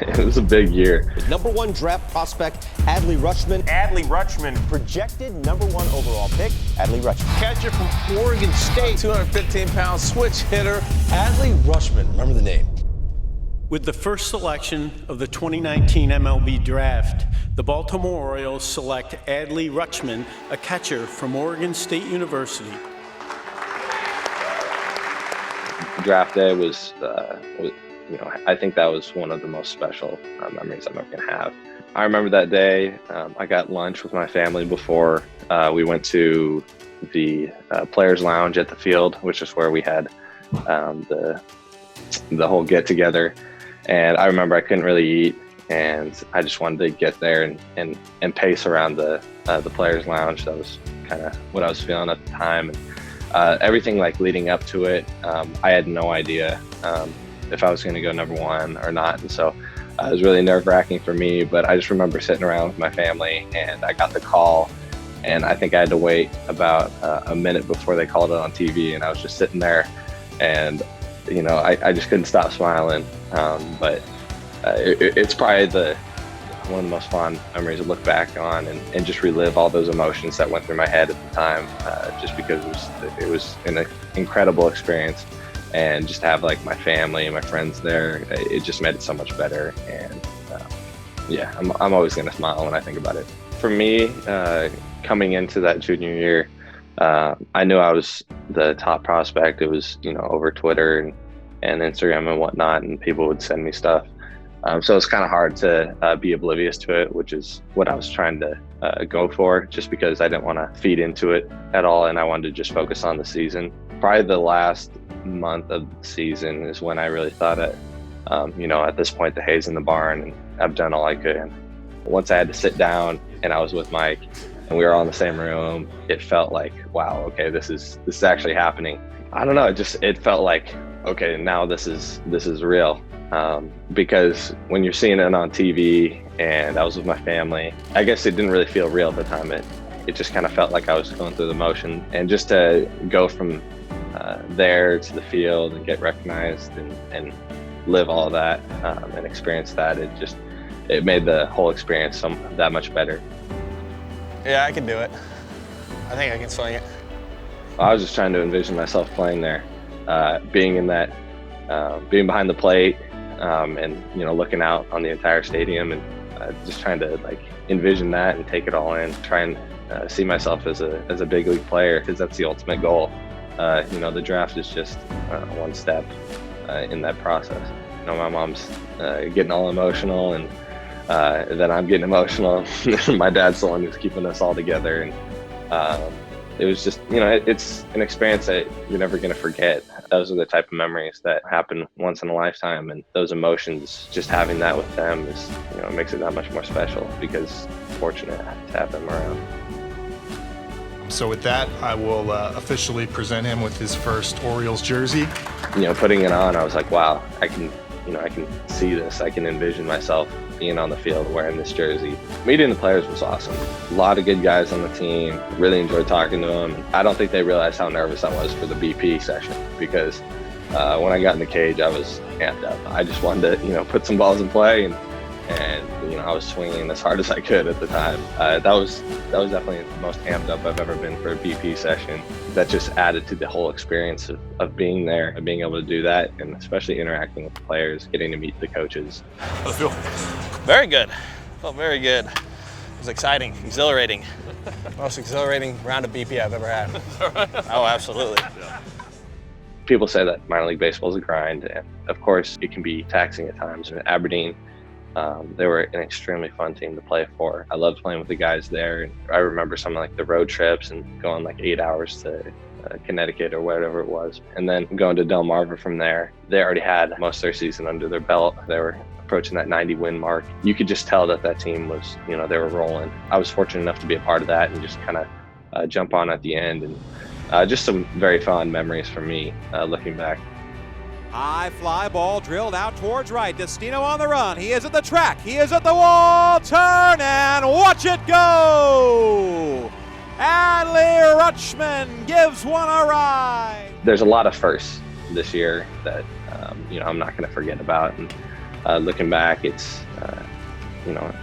It was a big year. Number 1 draft prospect, Adley Rutschman. Adley Rutschman. Projected number 1 overall pick, Adley Rutschman. Catcher from Oregon State. 215-pound switch hitter. Adley Rutschman, remember the name. With the first selection of the 2019 MLB Draft, the Baltimore Orioles select Adley Rutschman, a catcher from Oregon State University. Draft day was I think that was one of the most special memories I'm ever gonna have. I remember that day, I got lunch with my family before we went to the players lounge at the field, which is where we had the whole get together. And I remember I couldn't really eat, and I just wanted to get there and pace around the players lounge. That was kind of what I was feeling at the time. And everything like leading up to it, I had no idea if I was going to go number 1 or not. And so it was really nerve-wracking for me, but I just remember sitting around with my family, and I got the call, and I think I had to wait about a minute before they called it on TV, and I was just sitting there, and I just couldn't stop smiling. But it's probably one of the most fond memories to look back on and just relive all those emotions that went through my head at the time, just because it was an incredible experience. And just to have like my family and my friends there, it just made it so much better. And I'm always going to smile when I think about it. For me, coming into that junior year, I knew I was the top prospect. It was, over Twitter and Instagram and whatnot, and people would send me stuff. So it's kind of hard to be oblivious to it, which is what I was trying to go for, just because I didn't want to feed into it at all, and I wanted to just focus on the season. Probably the last month of the season is when I really thought at this point the hay's in the barn, and I've done all I could. Once I had to sit down and I was with Mike and we were all in the same room, it felt like, wow, okay, this is actually happening. I don't know, it felt like, okay, now this is real. Because when you're seeing it on TV and I was with my family, I guess it didn't really feel real at the time. It just kind of felt like I was going through the motion, and just to go from there to the field and get recognized and live all that and experience that, it made the whole experience that much better. Yeah, I can do it. I think I can swing it. I was just trying to envision myself playing there, being in that, being behind the plate, and looking out on the entire stadium, and just trying to like envision that and take it all in, try and see myself as a big league player, because that's the ultimate goal. The draft is just one step in that process. My mom's getting all emotional, and then I'm getting emotional. My dad's the one who's keeping us all together, and it was just, it's an experience that you're never going to forget. Those are the type of memories that happen once in a lifetime, and those emotions, just having that with them is, makes it that much more special, because fortunate to have them around. So with that, I will officially present him with his first Orioles jersey. Putting it on, I was like, wow, I can see this. I can envision myself being on the field wearing this jersey. Meeting the players was awesome. A lot of good guys on the team. Really enjoyed talking to them. I don't think they realized how nervous I was for the BP session, because when I got in the cage, I was amped up. I just wanted to, put some balls in play, and I was swinging as hard as I could at the time. That was definitely the most amped up I've ever been for a BP session. That just added to the whole experience of being there and being able to do that, and especially interacting with the players, getting to meet the coaches. Very good. Felt very good. It was exciting, exhilarating. Most exhilarating round of BP I've ever had. Oh, absolutely. People say that minor league baseball is a grind, and of course it can be taxing at times. In Aberdeen, they were an extremely fun team to play for. I loved playing with the guys there. I remember some of like the road trips and going like 8 hours to Connecticut or whatever it was, and then going to Delmarva from there. They already had most of their season under their belt. They were approaching that 90 win mark. You could just tell that team was, they were rolling. I was fortunate enough to be a part of that and just kind of jump on at the end, and just some very fond memories for me looking back. High fly ball drilled out towards right. Destino on the run. He is at the track. He is at the wall. Turn and watch it go. Adley Rutschman gives one a ride. There's a lot of firsts this year that I'm not going to forget about, and looking back, it's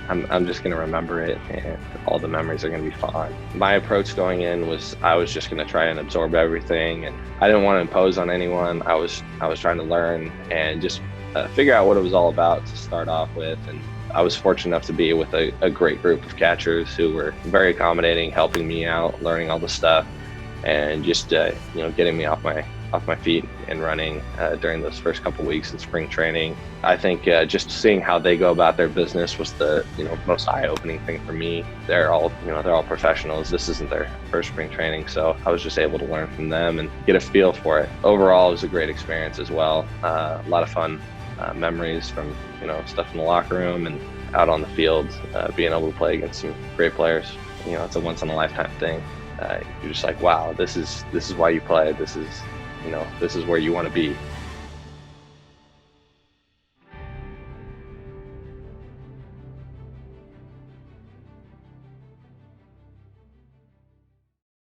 I'm just going to remember it, and all the memories are going to be fond. My approach going in was I was just going to try and absorb everything, and I didn't want to impose on anyone. I was trying to learn and just figure out what it was all about to start off with. And I was fortunate enough to be with a great group of catchers who were very accommodating, helping me out, learning all the stuff, and just getting me off my feet and running during those first couple weeks in spring training. I think just seeing how they go about their business was the most eye-opening thing for me. They're all professionals. This isn't their first spring training, so I was just able to learn from them and get a feel for it. Overall, it was a great experience as well. A lot of fun memories from stuff in the locker room and out on the field, being able to play against some great players. It's a once-in-a-lifetime thing. You're just like, wow, this is why you play. This is where you want to be.